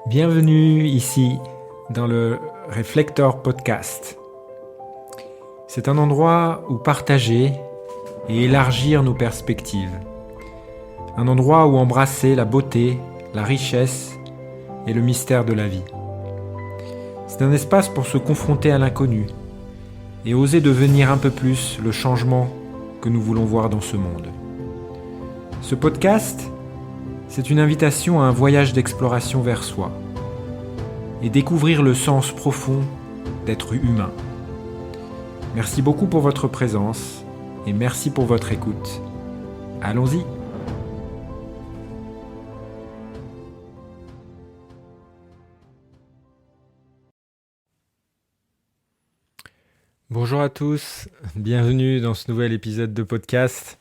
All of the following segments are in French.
Bienvenue ici dans le Reflector Podcast. C'est un endroit où partager et élargir nos perspectives. Un endroit où embrasser la beauté, la richesse et le mystère de la vie. C'est un espace pour se confronter à l'inconnu et oser devenir un peu plus le changement que nous voulons voir dans ce monde. Ce podcast, c'est une invitation à un voyage d'exploration vers soi et découvrir le sens profond d'être humain. Merci beaucoup pour votre présence et merci pour votre écoute. Allons-y! Bonjour à tous, bienvenue dans ce nouvel épisode de podcast.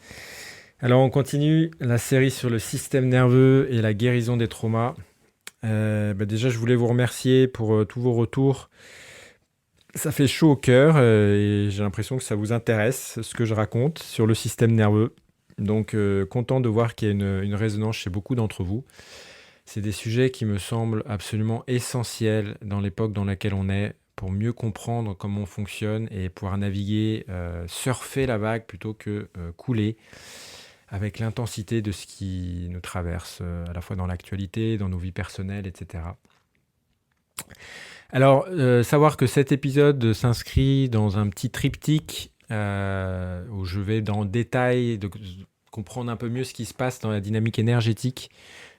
Alors on continue la série sur le système nerveux et la guérison des traumas. Déjà je voulais vous remercier pour tous vos retours. Ça fait chaud au cœur et j'ai l'impression que ça vous intéresse ce que je raconte sur le système nerveux. Donc content de voir qu'il y a une résonance chez beaucoup d'entre vous. C'est des sujets qui me semblent absolument essentiels dans l'époque dans laquelle on est, pour mieux comprendre comment on fonctionne et pouvoir naviguer, surfer la vague plutôt que couler avec l'intensité de ce qui nous traverse, à la fois dans l'actualité, dans nos vies personnelles, etc. Alors, savoir que cet épisode s'inscrit dans un petit triptyque où je vais dans le détail de comprendre un peu mieux ce qui se passe dans la dynamique énergétique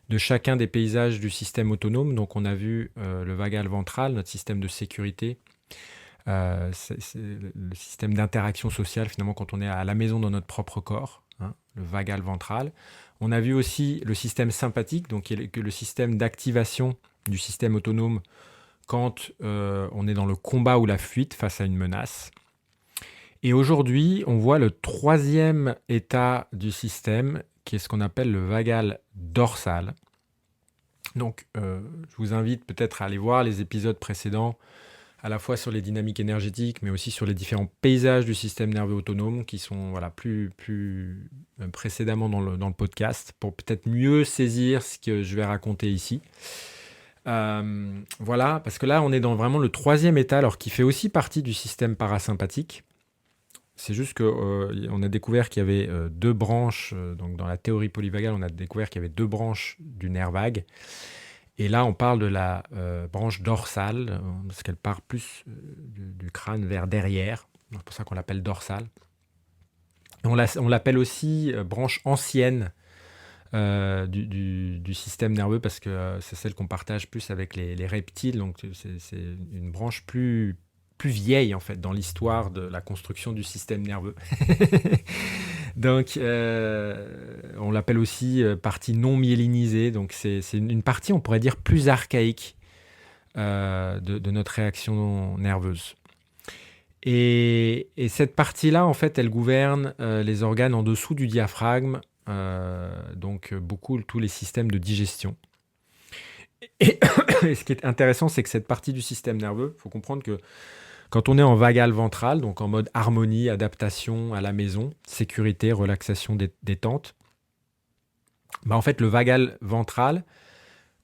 de chacun des paysages du système autonome. Donc on a vu le vagal ventral, notre système de sécurité, c'est le système d'interaction sociale finalement quand on est à la maison dans notre propre corps, hein, le vagal ventral. On a vu aussi le système sympathique, donc qui est le système d'activation du système autonome quand on est dans le combat ou la fuite face à une menace. Et aujourd'hui, on voit le troisième état du système, qui est ce qu'on appelle le vagal dorsal. Donc, je vous invite peut-être à aller voir les épisodes précédents, à la fois sur les dynamiques énergétiques, mais aussi sur les différents paysages du système nerveux autonome, qui sont plus précédemment dans le podcast, pour peut-être mieux saisir ce que je vais raconter ici. Parce que là, on est dans vraiment le troisième état, alors qui fait aussi partie du système parasympathique. C'est juste qu'on a découvert qu'il y avait deux branches, donc dans la théorie polyvagale, on a découvert qu'il y avait deux branches du nerf vague. Et là, on parle de la branche dorsale, parce qu'elle part plus du crâne vers derrière. C'est pour ça qu'on l'appelle dorsale. On l'appelle aussi branche ancienne du système nerveux, parce que c'est celle qu'on partage plus avec les reptiles. Donc c'est une branche plus vieille en fait dans l'histoire de la construction du système nerveux. Donc on l'appelle aussi partie non myélinisée, donc c'est une partie, on pourrait dire, plus archaïque de notre réaction nerveuse. Et cette partie-là, en fait, elle gouverne les organes en dessous du diaphragme, donc tous les systèmes de digestion. Et ce qui est intéressant, c'est que cette partie du système nerveux, il faut comprendre que quand on est en vagal ventral, donc en mode harmonie, adaptation à la maison, sécurité, relaxation, détente, en fait, le vagal ventral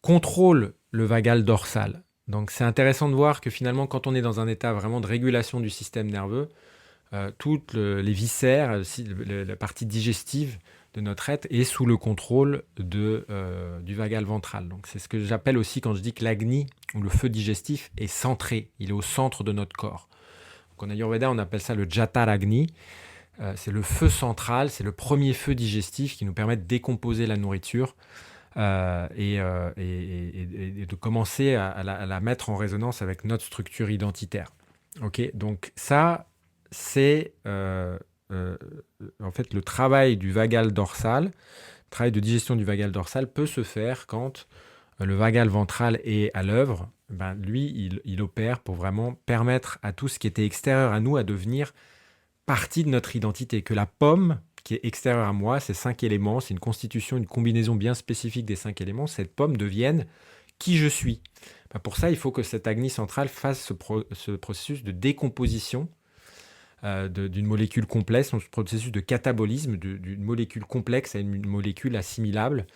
contrôle le vagal dorsal. Donc c'est intéressant de voir que finalement, quand on est dans un état vraiment de régulation du système nerveux, toutes les viscères, la partie digestive de notre être est sous le contrôle du vagal ventral. Donc c'est ce que j'appelle aussi quand je dis que l'agni, ou le feu digestif, est centré, il est au centre de notre corps. Donc en Ayurveda, on appelle ça le Jataragni. C'est le feu central, c'est le premier feu digestif qui nous permet de décomposer la nourriture et de commencer à la mettre en résonance avec notre structure identitaire. Okay, donc ça, c'est en fait le travail du vagal dorsal. Le travail de digestion du vagal dorsal peut se faire quand le vagal ventral est à l'œuvre. Lui, il opère pour vraiment permettre à tout ce qui était extérieur à nous à devenir partie de notre identité. Que la pomme qui est extérieure à moi, ces 5 éléments, c'est une constitution, une combinaison bien spécifique des 5 éléments, cette pomme devienne qui je suis. Pour ça, il faut que cette agni centrale fasse ce processus de décomposition d'une molécule complexe, ce processus de catabolisme d'une molécule complexe à une molécule assimilable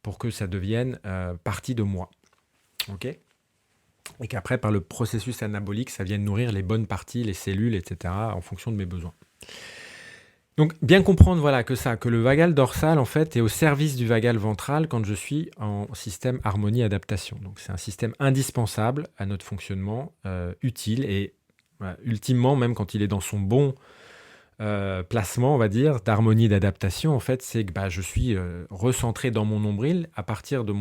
pour que ça devienne partie de moi. ok. Et qu'après, par le processus anabolique, ça vienne nourrir les bonnes parties, les cellules, etc., en fonction de mes besoins. Donc, bien comprendre voilà, que le vagal dorsal, en fait, est au service du vagal ventral quand je suis en système harmonie-adaptation. Donc, c'est un système indispensable à notre fonctionnement, utile, et voilà, ultimement, même quand il est dans son bon placement, on va dire, d'harmonie d'adaptation, en fait, c'est que je suis recentré dans mon nombril à partir de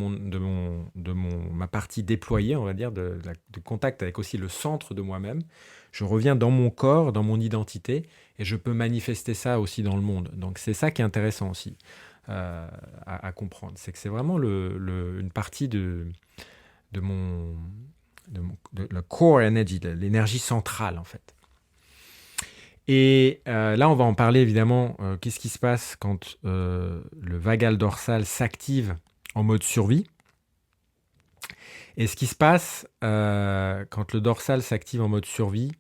ma partie déployée, on va dire, de contact avec aussi le centre de moi-même. Je reviens dans mon corps, dans mon identité, et je peux manifester ça aussi dans le monde. Donc c'est ça qui est intéressant aussi à comprendre. C'est que c'est vraiment une partie de la core energy, de l'énergie centrale, en fait. Et là, on va en parler évidemment. Qu'est-ce qui se passe quand le vagal dorsal s'active en mode survie? Et ce qui se passe quand le dorsal s'active en mode survie,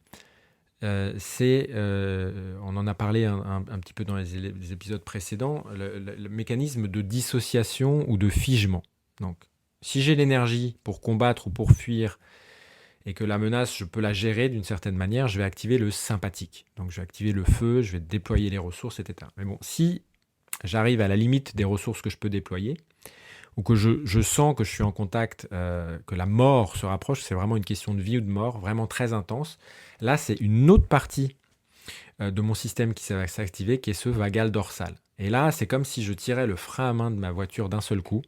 on en a parlé un petit peu dans les épisodes précédents, le mécanisme de dissociation ou de figement. Donc, si j'ai l'énergie pour combattre ou pour fuir, et que la menace, je peux la gérer d'une certaine manière, je vais activer le sympathique. Donc je vais activer le feu, je vais déployer les ressources, etc. Mais bon, si j'arrive à la limite des ressources que je peux déployer, ou que je sens que je suis en contact, que la mort se rapproche, c'est vraiment une question de vie ou de mort, vraiment très intense, là c'est une autre partie de mon système qui va s'activer, qui est ce vagal dorsal. Et là, c'est comme si je tirais le frein à main de ma voiture d'un seul coup,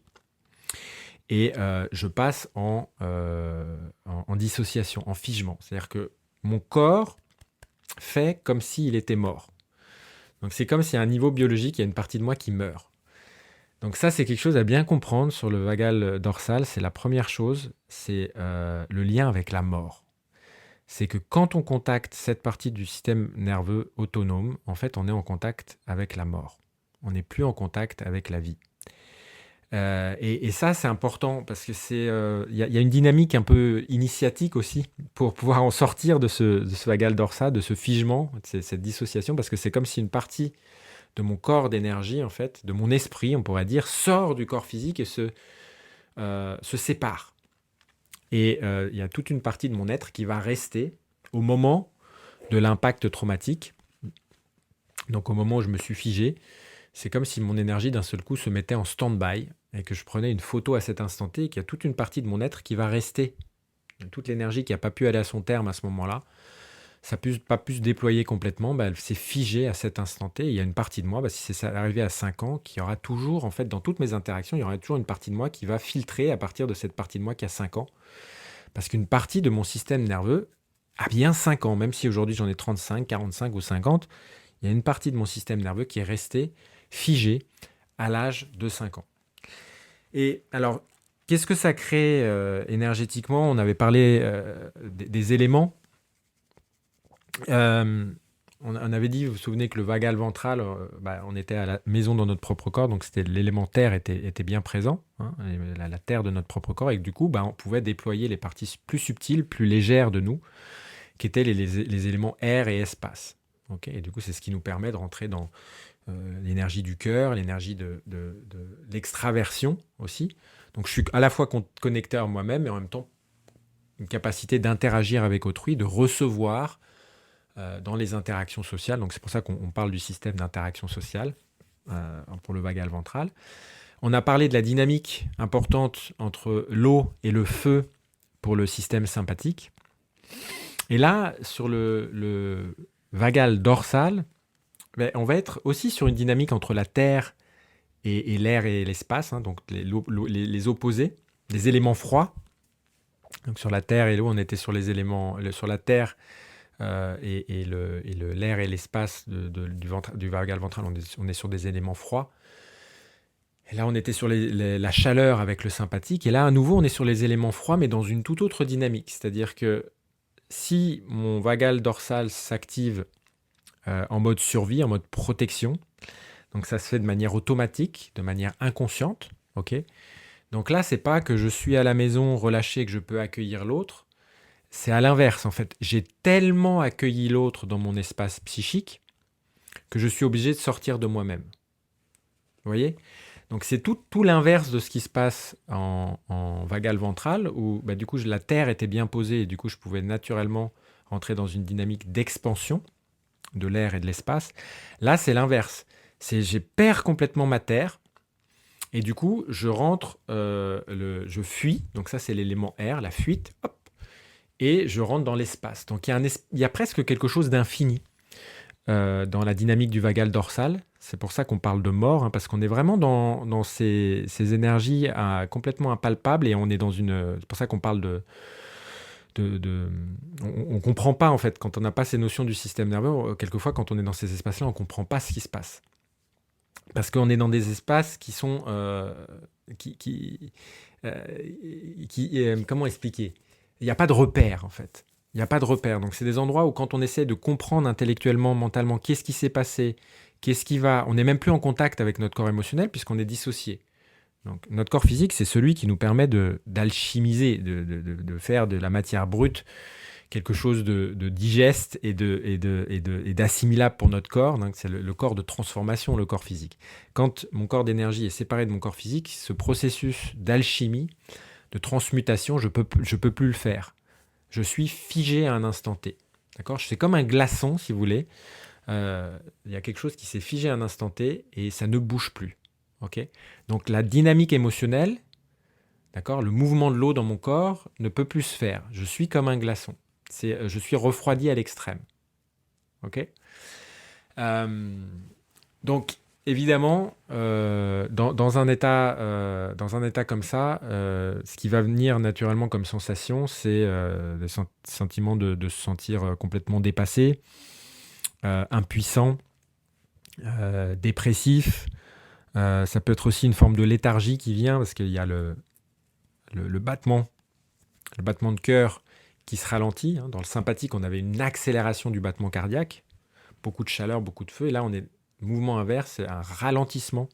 et je passe en dissociation, en figement. C'est-à-dire que mon corps fait comme s'il était mort. Donc c'est comme s'il y a un niveau biologique, il y a une partie de moi qui meurt. Donc ça, c'est quelque chose à bien comprendre sur le vagal dorsal. C'est la première chose, c'est le lien avec la mort. C'est que quand on contacte cette partie du système nerveux autonome, en fait, on est en contact avec la mort. On n'est plus en contact avec la vie. Et ça, c'est important parce que il y a une dynamique un peu initiatique aussi pour pouvoir en sortir de ce vagal dorsal, de ce figement, de cette dissociation, parce que c'est comme si une partie de mon corps d'énergie, en fait, de mon esprit, on pourrait dire, sort du corps physique et se sépare. Et il y a toute une partie de mon être qui va rester au moment de l'impact traumatique. Donc au moment où je me suis figé, c'est comme si mon énergie d'un seul coup se mettait en stand-by et que je prenais une photo à cet instant T et qu'il y a toute une partie de mon être qui va rester. Toute l'énergie qui n'a pas pu aller à son terme à ce moment-là, ça n'a pas pu se déployer complètement, elle s'est figée à cet instant T. Et il y a une partie de moi, si c'est arrivé à 5 ans, qui aura toujours, en fait, dans toutes mes interactions, il y aura toujours une partie de moi qui va filtrer à partir de cette partie de moi qui a 5 ans. Parce qu'une partie de mon système nerveux a bien 5 ans, même si aujourd'hui j'en ai 35, 45 ou 50, il y a une partie de mon système nerveux qui est restée figée à l'âge de 5 ans. Et alors, qu'est-ce que ça crée énergétiquement? On avait parlé des éléments. On avait dit, vous vous souvenez que le vagal ventral, on était à la maison dans notre propre corps, donc l'élément terre était bien présent, hein, la terre de notre propre corps, et que du coup, on pouvait déployer les parties plus subtiles, plus légères de nous, qui étaient les éléments air et espace. Okay, et du coup, c'est ce qui nous permet de rentrer dans l'énergie du cœur, l'énergie de l'extraversion aussi. Donc je suis à la fois connecté à moi-même, et en même temps une capacité d'interagir avec autrui, de recevoir dans les interactions sociales. Donc c'est pour ça qu'on parle du système d'interaction sociale pour le vagal ventral. On a parlé de la dynamique importante entre l'eau et le feu pour le système sympathique. Et là, sur le vagal dorsal, on va être aussi sur une dynamique entre la terre et l'air et l'espace, hein, donc les opposés, les éléments froids. Donc sur la terre et l'eau, on était sur les éléments, sur la terre et l'air et l'espace du vagal ventral, on est sur des éléments froids. Et là, on était sur la chaleur avec le sympathique. Et là, à nouveau, on est sur les éléments froids, mais dans une toute autre dynamique. C'est-à-dire que si mon vagal dorsal s'active en mode survie, en mode protection, donc ça se fait de manière automatique, de manière inconsciente, ok. Donc là, c'est pas que je suis à la maison relâché que je peux accueillir l'autre, c'est à l'inverse en fait. J'ai tellement accueilli l'autre dans mon espace psychique que je suis obligé de sortir de moi-même. Vous voyez ? Donc c'est tout l'inverse de ce qui se passe en vagal ventral, où du coup la terre était bien posée et du coup je pouvais naturellement rentrer dans une dynamique d'expansion de l'air et de l'espace. Là c'est l'inverse. Je perds complètement ma terre et du coup je rentre, je fuis, donc ça c'est l'élément air, la fuite, hop, et je rentre dans l'espace. Donc il y a presque quelque chose d'infini dans la dynamique du vagal dorsal. C'est pour ça qu'on parle de mort, hein, parce qu'on est vraiment dans ces énergies complètement impalpables et on est dans une. C'est pour ça qu'on parle on ne comprend pas en fait quand on n'a pas ces notions du système nerveux. Quelquefois, quand on est dans ces espaces-là, on ne comprend pas ce qui se passe parce qu'on est dans des espaces qui sont euh, comment expliquer? Il n'y a pas de repère en fait. Il n'y a pas de repère. Donc c'est des endroits où quand on essaie de comprendre intellectuellement, mentalement, qu'est-ce qui s'est passé, qu'est-ce qui va, on n'est même plus en contact avec notre corps émotionnel puisqu'on est dissocié. Donc notre corps physique, c'est celui qui nous permet d'alchimiser, de faire de la matière brute quelque chose de digeste et d'assimilable pour notre corps. Donc c'est le corps de transformation, le corps physique. Quand mon corps d'énergie est séparé de mon corps physique, ce processus d'alchimie, de transmutation, je peux plus le faire. Je suis figé à un instant T. D'accord? C'est comme un glaçon, si vous voulez. Il y a quelque chose qui s'est figé à un instant T et ça ne bouge plus. Okay? Donc la dynamique émotionnelle, d'accord, le mouvement de l'eau dans mon corps ne peut plus se faire. Je suis comme un glaçon. Je suis refroidi à l'extrême. Okay? Donc évidemment, dans un état comme ça, ce qui va venir naturellement comme sensation, c'est le sentiment de se sentir complètement dépassé, impuissant, dépressif. Ça peut être aussi une forme de léthargie qui vient parce qu'il y a le battement de cœur qui se ralentit. Hein. Dans le sympathique, on avait une accélération du battement cardiaque, beaucoup de chaleur, beaucoup de feu. Et là, on est mouvement inverse, c'est un ralentissement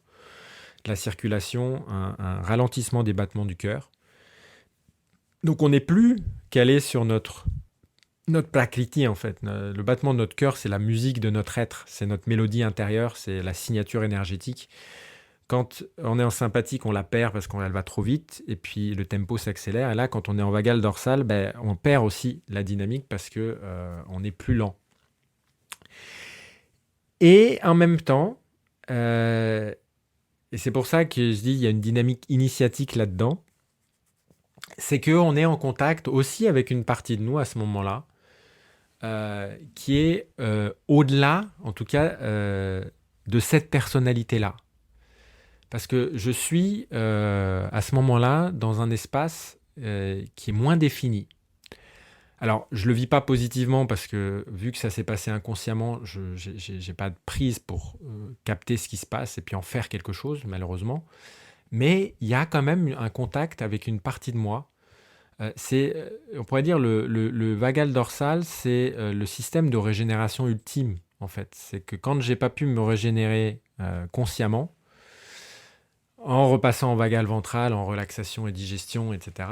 de la circulation, un ralentissement des battements du cœur. Donc on n'est plus calé sur notre prakriti en fait. Le battement de notre cœur, c'est la musique de notre être, c'est notre mélodie intérieure, c'est la signature énergétique. Quand on est en sympathique, on la perd parce qu'elle va trop vite et puis le tempo s'accélère. Et là, quand on est en vagal dorsal, on perd aussi la dynamique parce que on est plus lent. Et en même temps, et c'est pour ça que je dis il y a une dynamique initiatique là-dedans, c'est qu'on est en contact aussi avec une partie de nous à ce moment-là, qui est au-delà, en tout cas, de cette personnalité-là. Parce que je suis à ce moment-là dans un espace qui est moins défini. Alors, je ne le vis pas positivement parce que vu que ça s'est passé inconsciemment, je n'ai pas de prise pour capter ce qui se passe et puis en faire quelque chose, malheureusement. Mais il y a quand même un contact avec une partie de moi. On pourrait dire le vagal dorsal, c'est le système de régénération ultime, en fait. C'est que quand je n'ai pas pu me régénérer consciemment, en repassant en vagal ventral, en relaxation et digestion, etc.,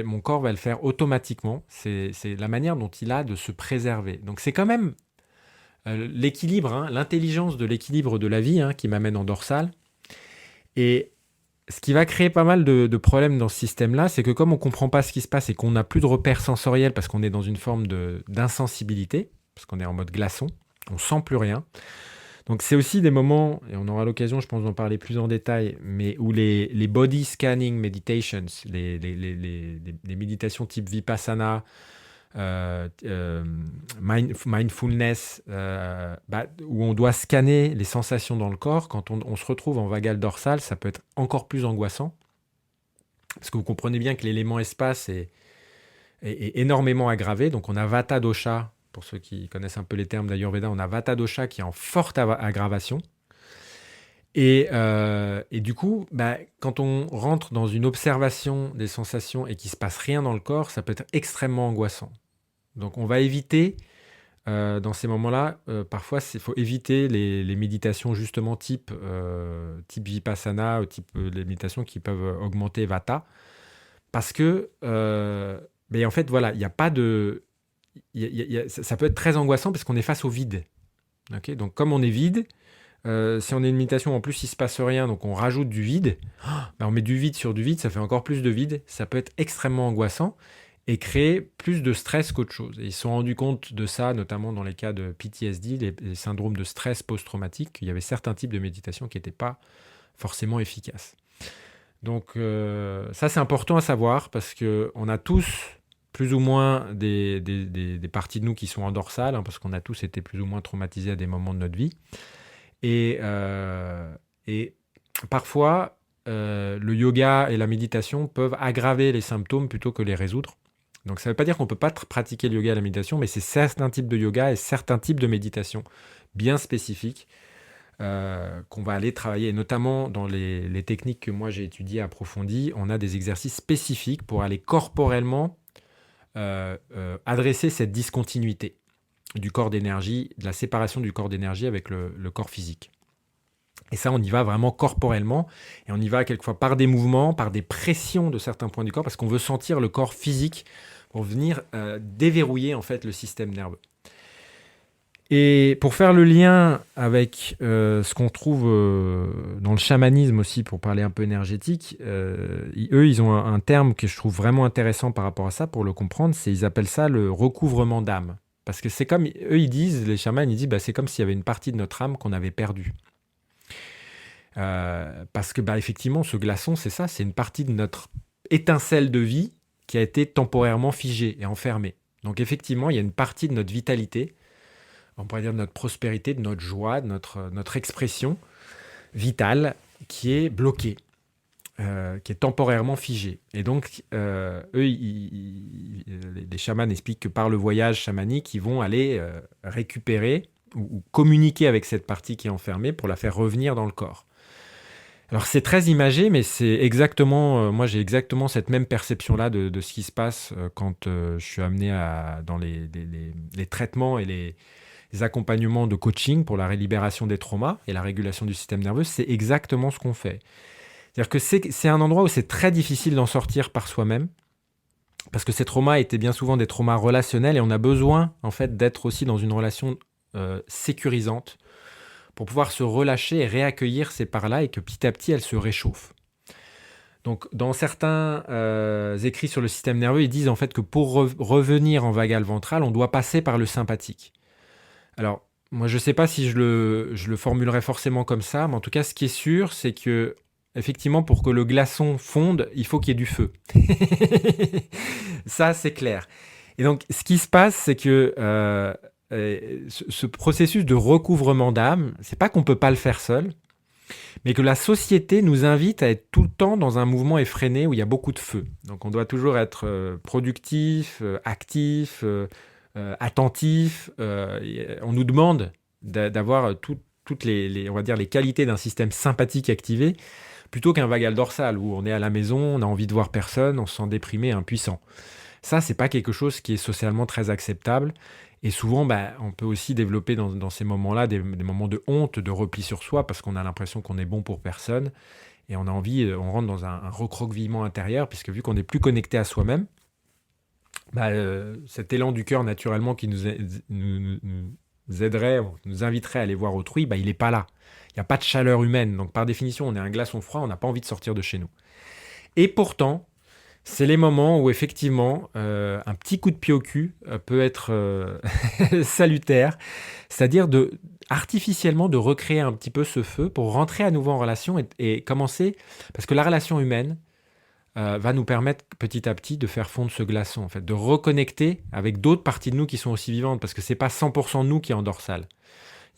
mon corps va le faire automatiquement. C'est la manière dont il a de se préserver. Donc c'est quand même l'équilibre, hein, l'intelligence de l'équilibre de la vie qui m'amène en dorsal. Et ce qui va créer pas mal de problèmes dans ce système-là, c'est que comme on ne comprend pas ce qui se passe et qu'on n'a plus de repères sensoriels parce qu'on est dans une forme d'insensibilité, parce qu'on est en mode glaçon, on ne sent plus rien. Donc c'est aussi des moments, et on aura l'occasion je pense d'en parler plus en détail, mais où les body scanning meditations, les méditations type Vipassana, mindfulness, où on doit scanner les sensations dans le corps, quand on se retrouve en vagal dorsal, ça peut être encore plus angoissant, parce que vous comprenez bien que l'élément espace est énormément aggravé, donc on a Vata Dosha. Pour ceux qui connaissent un peu les termes d'Ayurveda, on a Vata Dosha qui est en forte aggravation. Et du coup, quand on rentre dans une observation des sensations et qu'il ne se passe rien dans le corps, ça peut être extrêmement angoissant. Donc on va éviter, dans ces moments-là, parfois il faut éviter les méditations justement type Vipassana, type les méditations qui peuvent augmenter Vata. Parce que, en fait, voilà, il n'y a pas de... ça peut être très angoissant parce qu'on est face au vide. Okay, donc comme on est vide, Si on est une méditation, en plus il se passe rien, donc on rajoute du vide, ben on met du vide sur du vide, ça fait encore plus de vide. Ça peut être extrêmement angoissant et créer plus de stress qu'autre chose. Et ils se sont rendus compte de ça, notamment dans les cas de PTSD, les syndromes de stress post-traumatique, qu'il y avait certains types de méditation qui n'étaient pas forcément efficaces. Donc ça c'est important à savoir parce qu'on a tous plus ou moins des parties de nous qui sont en dorsale, parce qu'on a tous été plus ou moins traumatisés à des moments de notre vie. Et parfois, le yoga et la méditation peuvent aggraver les symptômes plutôt que les résoudre. Donc ça ne veut pas dire qu'on ne peut pas pratiquer le yoga et la méditation, mais c'est certains types de yoga et certains types de méditation bien spécifiques qu'on va aller travailler. Et notamment dans les techniques que moi j'ai étudiées, approfondies, on a des exercices spécifiques pour aller corporellement adresser cette discontinuité du corps d'énergie, de la séparation du corps d'énergie avec le corps physique. Et ça, on y va vraiment corporellement, et on y va quelquefois par des mouvements, par des pressions de certains points du corps, parce qu'on veut sentir le corps physique pour venir déverrouiller en fait le système nerveux. Et pour faire le lien avec ce qu'on trouve dans le chamanisme aussi, pour parler un peu énergétique, eux, ils ont un terme que je trouve vraiment intéressant par rapport à ça, pour le comprendre, ils appellent ça le recouvrement d'âme. Parce que c'est comme, eux ils disent, les chamans, ils disent, c'est comme s'il y avait une partie de notre âme qu'on avait perdue. Parce que effectivement, ce glaçon, c'est ça, c'est une partie de notre étincelle de vie qui a été temporairement figée et enfermée. Donc effectivement, il y a une partie de notre vitalité, on pourrait dire de notre prospérité, de notre joie, de notre expression vitale qui est bloquée, qui est temporairement figée. Et donc, eux, les chamans expliquent que par le voyage chamanique, ils vont aller récupérer ou communiquer avec cette partie qui est enfermée pour la faire revenir dans le corps. Alors c'est très imagé, mais c'est exactement, moi j'ai exactement cette même perception-là de ce qui se passe quand je suis amené dans les traitements et les accompagnements de coaching pour la libération des traumas et la régulation du système nerveux. C'est exactement ce qu'on fait. C'est-à-dire que c'est un endroit où c'est très difficile d'en sortir par soi-même, parce que ces traumas étaient bien souvent des traumas relationnels, et on a besoin en fait d'être aussi dans une relation sécurisante, pour pouvoir se relâcher et réaccueillir ces parts-là, et que petit à petit, elles se réchauffent. Donc, dans certains écrits sur le système nerveux, ils disent en fait que pour revenir en vagal ventral, on doit passer par le sympathique. Alors, moi, je ne sais pas si je le formulerai forcément comme ça, mais en tout cas, ce qui est sûr, c'est que, effectivement, pour que le glaçon fonde, il faut qu'il y ait du feu. Ça, c'est clair. Et donc, ce qui se passe, c'est que ce processus de recouvrement d'âme, c'est pas qu'on peut pas le faire seul, mais que la société nous invite à être tout le temps dans un mouvement effréné où il y a beaucoup de feu. Donc on doit toujours être productif, actif, attentif. On nous demande d'avoir toutes on va dire les qualités d'un système sympathique activé, plutôt qu'un vagal dorsal où on est à la maison, on a envie de voir personne, on se sent déprimé, impuissant. Ça, c'est pas quelque chose qui est socialement très acceptable. Et souvent, on peut aussi développer dans ces moments-là des moments de honte, de repli sur soi, parce qu'on a l'impression qu'on est bon pour personne. Et on a envie, on rentre dans un recroquevillement intérieur, puisque vu qu'on est plus connecté à soi-même, cet élan du cœur naturellement qui nous aiderait, nous inviterait à aller voir autrui, il n'est pas là. Il n'y a pas de chaleur humaine. Donc par définition, on est un glaçon froid, on n'a pas envie de sortir de chez nous. Et pourtant, c'est les moments où effectivement un petit coup de pied au cul peut être salutaire, c'est-à-dire artificiellement de recréer un petit peu ce feu pour rentrer à nouveau en relation et commencer, parce que la relation humaine va nous permettre petit à petit de faire fondre ce glaçon, en fait, de reconnecter avec d'autres parties de nous qui sont aussi vivantes, parce que c'est pas 100% de nous qui est en dorsale.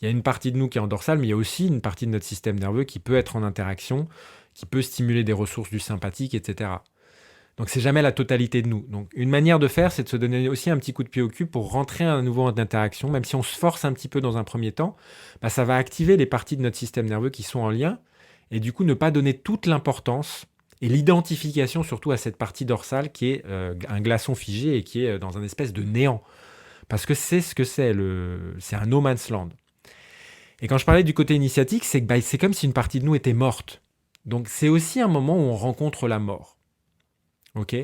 Il y a une partie de nous qui est en dorsale, mais il y a aussi une partie de notre système nerveux qui peut être en interaction, qui peut stimuler des ressources du sympathique, etc. Donc c'est jamais la totalité de nous. Donc une manière de faire, c'est de se donner aussi un petit coup de pied au cul pour rentrer à nouveau en interaction, même si on se force un petit peu dans un premier temps, ça va activer les parties de notre système nerveux qui sont en lien, et du coup ne pas donner toute l'importance et l'identification surtout à cette partie dorsale qui est un glaçon figé et qui est dans un espèce de néant. Parce que c'est ce que c'est un no man's land. Et quand je parlais du côté initiatique, c'est que c'est comme si une partie de nous était morte. Donc c'est aussi un moment où on rencontre la mort. Ok ?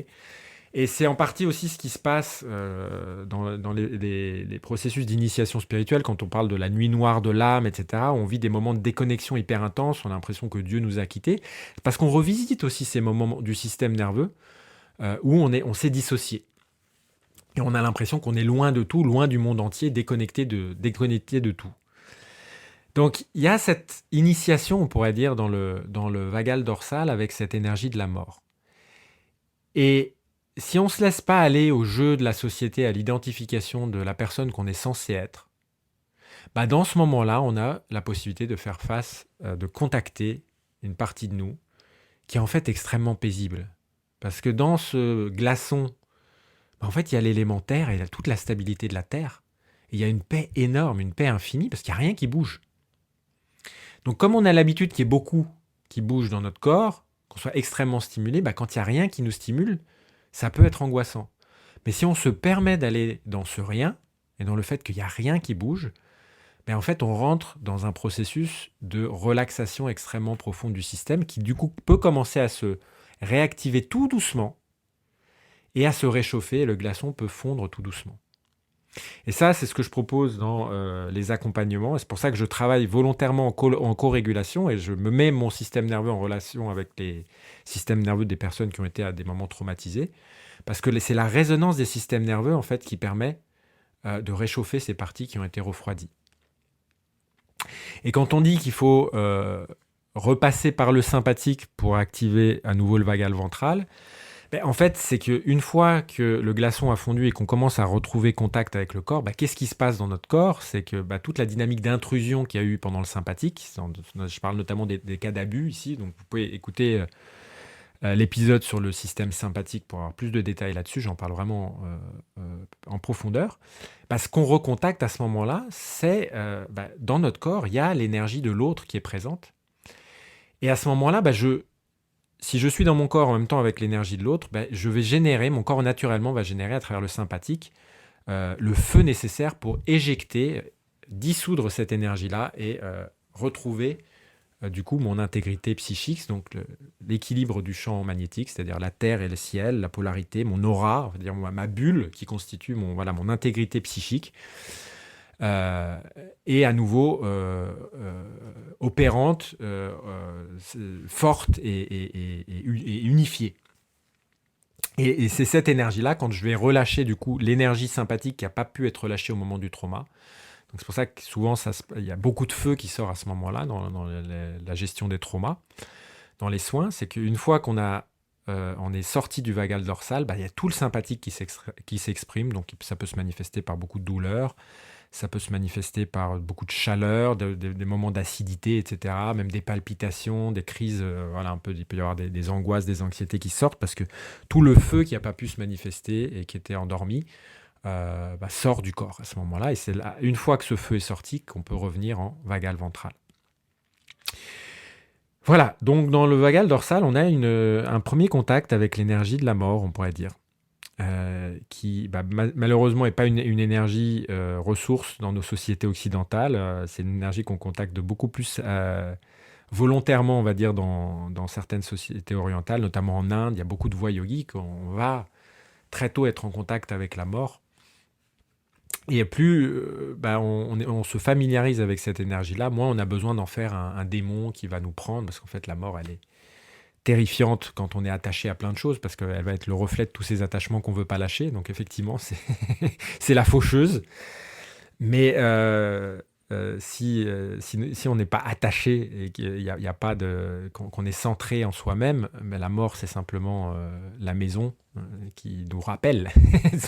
Et c'est en partie aussi ce qui se passe dans les processus d'initiation spirituelle, quand on parle de la nuit noire de l'âme, etc. On vit des moments de déconnexion hyper intenses, on a l'impression que Dieu nous a quittés, parce qu'on revisite aussi ces moments du système nerveux où on s'est dissocié. Et on a l'impression qu'on est loin de tout, loin du monde entier, déconnecté de tout. Donc il y a cette initiation, on pourrait dire, dans le vagal dorsal avec cette énergie de la mort. Et si on ne se laisse pas aller au jeu de la société, à l'identification de la personne qu'on est censé être, bah dans ce moment-là, on a la possibilité de faire face, de contacter une partie de nous qui est en fait extrêmement paisible. Parce que dans ce glaçon, bah en fait, il y a l'élémentaire et il y a toute la stabilité de la Terre. Et il y a une paix énorme, une paix infinie, parce qu'il n'y a rien qui bouge. Donc comme on a l'habitude qu'il y ait beaucoup qui bouge dans notre corps, qu'on soit extrêmement stimulé, bah quand il n'y a rien qui nous stimule, ça peut être angoissant. Mais si on se permet d'aller dans ce rien, et dans le fait qu'il n'y a rien qui bouge, ben en fait on rentre dans un processus de relaxation extrêmement profonde du système qui du coup peut commencer à se réactiver tout doucement et à se réchauffer, et le glaçon peut fondre tout doucement. Et ça, c'est ce que je propose dans les accompagnements. Et c'est pour ça que je travaille volontairement en co-régulation et je me mets mon système nerveux en relation avec les systèmes nerveux des personnes qui ont été à des moments traumatisés. Parce que c'est la résonance des systèmes nerveux en fait qui permet de réchauffer ces parties qui ont été refroidies. Et quand on dit qu'il faut repasser par le sympathique pour activer à nouveau le vagal ventral, ben, en fait, c'est qu'une fois que le glaçon a fondu et qu'on commence à retrouver contact avec le corps, ben, qu'est-ce qui se passe dans notre corps? C'est que ben, toute la dynamique d'intrusion qu'il y a eu pendant le sympathique, je parle notamment des cas d'abus ici, donc vous pouvez écouter l'épisode sur le système sympathique pour avoir plus de détails là-dessus, j'en parle vraiment en profondeur. Ben, ce qu'on recontacte à ce moment-là, c'est ben, dans notre corps, il y a l'énergie de l'autre qui est présente. Et à ce moment-là, ben, si je suis dans mon corps en même temps avec l'énergie de l'autre, ben, je vais générer, mon corps naturellement va générer à travers le sympathique le feu nécessaire pour éjecter, dissoudre cette énergie-là et retrouver du coup mon intégrité psychique, donc l'équilibre du champ magnétique, c'est-à-dire la terre et le ciel, la polarité, mon aura, on va dire ma bulle qui constitue mon intégrité psychique. Et à nouveau opérante, forte et unifiée. Et c'est cette énergie-là, quand je vais relâcher du coup l'énergie sympathique qui n'a pas pu être relâchée au moment du trauma. Donc c'est pour ça que souvent il y a beaucoup de feu qui sort à ce moment-là dans la gestion des traumas, dans les soins. C'est qu'une fois qu'on est sorti du vagal dorsal, bah, il y a tout le sympathique qui s'exprime, donc ça peut se manifester par beaucoup de douleur. Ça peut se manifester par beaucoup de chaleur, des moments d'acidité, etc. Même des palpitations, des crises, voilà, il peut y avoir des angoisses, des anxiétés qui sortent parce que tout le feu qui n'a pas pu se manifester et qui était endormi sort du corps à ce moment-là. Et c'est là, une fois que ce feu est sorti, qu'on peut revenir en vagal ventral. Voilà, donc dans le vagal dorsal, on a un premier contact avec l'énergie de la mort, on pourrait dire. Qui malheureusement n'est pas une énergie ressource dans nos sociétés occidentales. C'est une énergie qu'on contacte de beaucoup plus volontairement, on va dire, dans certaines sociétés orientales, notamment en Inde. Il y a beaucoup de voies yogiques. On va très tôt être en contact avec la mort. Et plus on se familiarise avec cette énergie-là, moins on a besoin d'en faire un démon qui va nous prendre, parce qu'en fait, la mort, elle est terrifiante quand on est attaché à plein de choses, parce qu'elle va être le reflet de tous ces attachements qu'on ne veut pas lâcher. Donc effectivement, c'est la faucheuse. Mais si on n'est pas attaché et qu'il y a pas qu'on est centré en soi-même, mais la mort, c'est simplement la maison qui nous rappelle.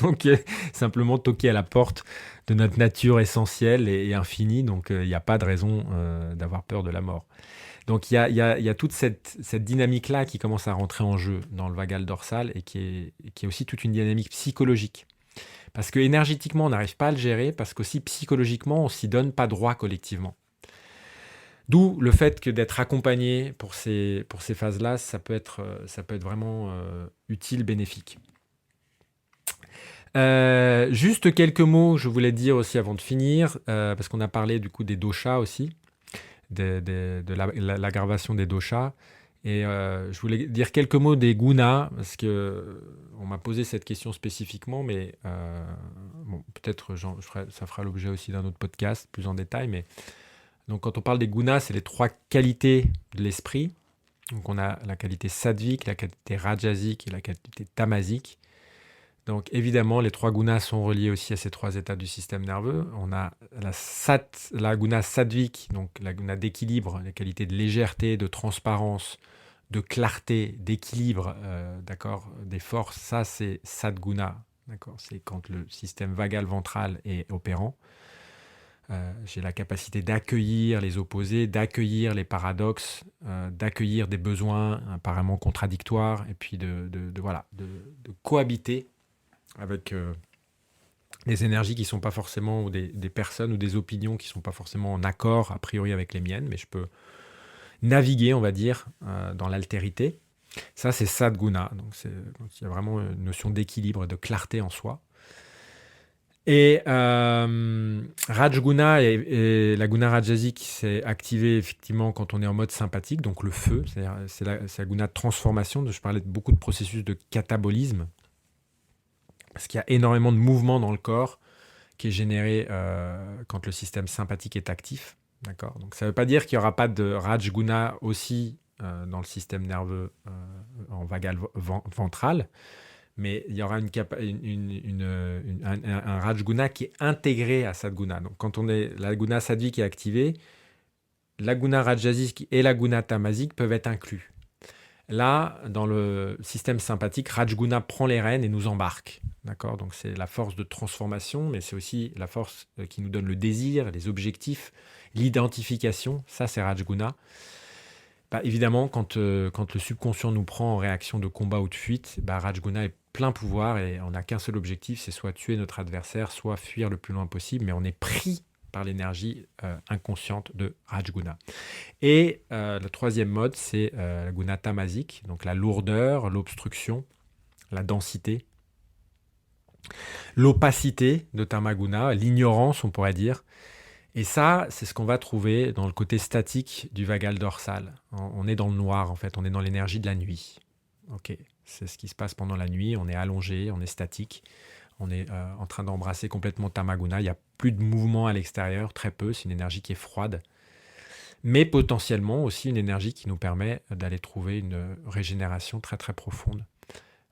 Donc simplement toquer à la porte de notre nature essentielle et infinie. Donc il n'y a pas de raison d'avoir peur de la mort. Donc il y a toute cette dynamique-là qui commence à rentrer en jeu dans le vagal dorsal et qui est aussi toute une dynamique psychologique. Parce que énergétiquement, on n'arrive pas à le gérer, parce qu'aussi psychologiquement, on ne s'y donne pas droit collectivement. D'où le fait que d'être accompagné pour ces phases-là, ça peut être vraiment utile, bénéfique. Juste quelques mots, je voulais dire aussi avant de finir, parce qu'on a parlé du coup des doshas aussi. De l'aggravation des doshas. Et je voulais dire quelques mots des gunas, parce que on m'a posé cette question spécifiquement, mais bon, peut-être ça fera l'objet aussi d'un autre podcast plus en détail. Mais donc, quand on parle des gunas, c'est les trois qualités de l'esprit. Donc, on a la qualité sattvik, la qualité rajasique et la qualité tamasique. Donc, évidemment, les trois gunas sont reliés aussi à ces trois états du système nerveux. On a la guna sattvik, donc la guna d'équilibre, les qualités de légèreté, de transparence, de clarté, d'équilibre, d'accord, des forces. Ça, c'est sadguna, d'accord. C'est quand le système vagal ventral est opérant. J'ai la capacité d'accueillir les opposés, d'accueillir les paradoxes, d'accueillir des besoins apparemment contradictoires, et puis voilà, de cohabiter avec des énergies qui ne sont pas forcément, ou des personnes ou des opinions qui ne sont pas forcément en accord a priori avec les miennes, mais je peux naviguer, on va dire, dans l'altérité. Ça, c'est sadguna. Donc, il y a vraiment une notion d'équilibre et de clarté en soi. Et Rajguna et la guna rajasique, c'est activé effectivement quand on est en mode sympathique, donc le feu, c'est la guna de transformation. Je parlais de beaucoup de processus de catabolisme, parce qu'il y a énormément de mouvements dans le corps qui est généré quand le système sympathique est actif. D'accord. Donc ça ne veut pas dire qu'il n'y aura pas de Rajguna aussi dans le système nerveux en vagal ventral, mais il y aura un Rajguna qui est intégré à Sadguna. Donc quand la guna sattvik est activée, la guna rajasique et la guna tamasique peuvent être inclus. Là, dans le système sympathique, Rajguna prend les rênes et nous embarque. D'accord. Donc c'est la force de transformation, mais c'est aussi la force qui nous donne le désir, les objectifs, l'identification. Ça, c'est Rajguna. Évidemment, quand le subconscient nous prend en réaction de combat ou de fuite, Rajguna est plein pouvoir et on n'a qu'un seul objectif, c'est soit tuer notre adversaire, soit fuir le plus loin possible, mais on est pris par l'énergie inconsciente de Rajguna. Et le troisième mode, c'est la guna tamasique, donc la lourdeur, l'obstruction, la densité, l'opacité de Tamaguna, l'ignorance, on pourrait dire. Et ça, c'est ce qu'on va trouver dans le côté statique du vagal dorsal. On est dans le noir, en fait, on est dans l'énergie de la nuit. Ok, c'est ce qui se passe pendant la nuit, on est allongé, on est statique, on est en train d'embrasser complètement Tamaguna, il n'y a plus de mouvement à l'extérieur, très peu, c'est une énergie qui est froide, mais potentiellement aussi une énergie qui nous permet d'aller trouver une régénération très très profonde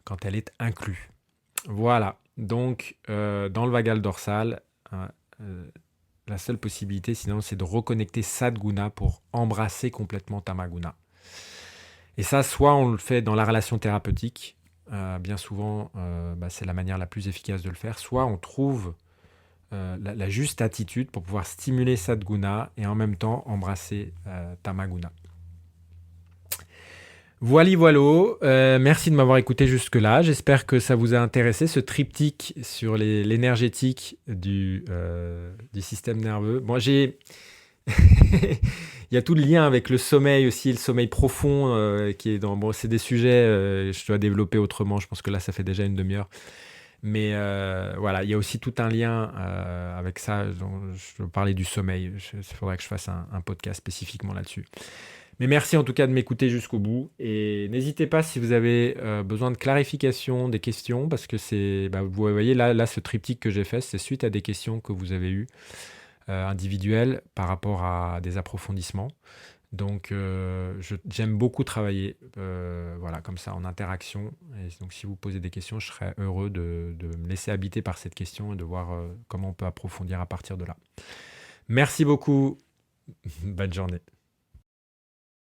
quand elle est inclue. Voilà, donc dans le vagal dorsal, la seule possibilité, sinon, c'est de reconnecter Sadguna pour embrasser complètement Tamaguna. Et ça, soit on le fait dans la relation thérapeutique, bien souvent, c'est la manière la plus efficace de le faire, soit on trouve la juste attitude pour pouvoir stimuler Sadguna et en même temps embrasser Tamaguna. Voilou, merci de m'avoir écouté jusque-là. J'espère que ça vous a intéressé, ce triptyque sur l'énergétique du système nerveux. Moi, il y a tout le lien avec le sommeil aussi, le sommeil profond qui est dans... Bon, c'est des sujets, je dois développer autrement. Je pense que là, ça fait déjà une demi-heure. Mais voilà, il y a aussi tout un lien avec ça. Je parlais du sommeil. Il faudrait que je fasse un podcast spécifiquement là-dessus. Mais merci en tout cas de m'écouter jusqu'au bout. Et n'hésitez pas si vous avez besoin de clarification, des questions, parce que vous voyez là, ce triptyque que j'ai fait, c'est suite à des questions que vous avez eues individuelles par rapport à des approfondissements. Donc j'aime beaucoup travailler voilà, comme ça en interaction. Et donc si vous posez des questions, je serais heureux de me laisser habiter par cette question et de voir comment on peut approfondir à partir de là. Merci beaucoup. Bonne journée.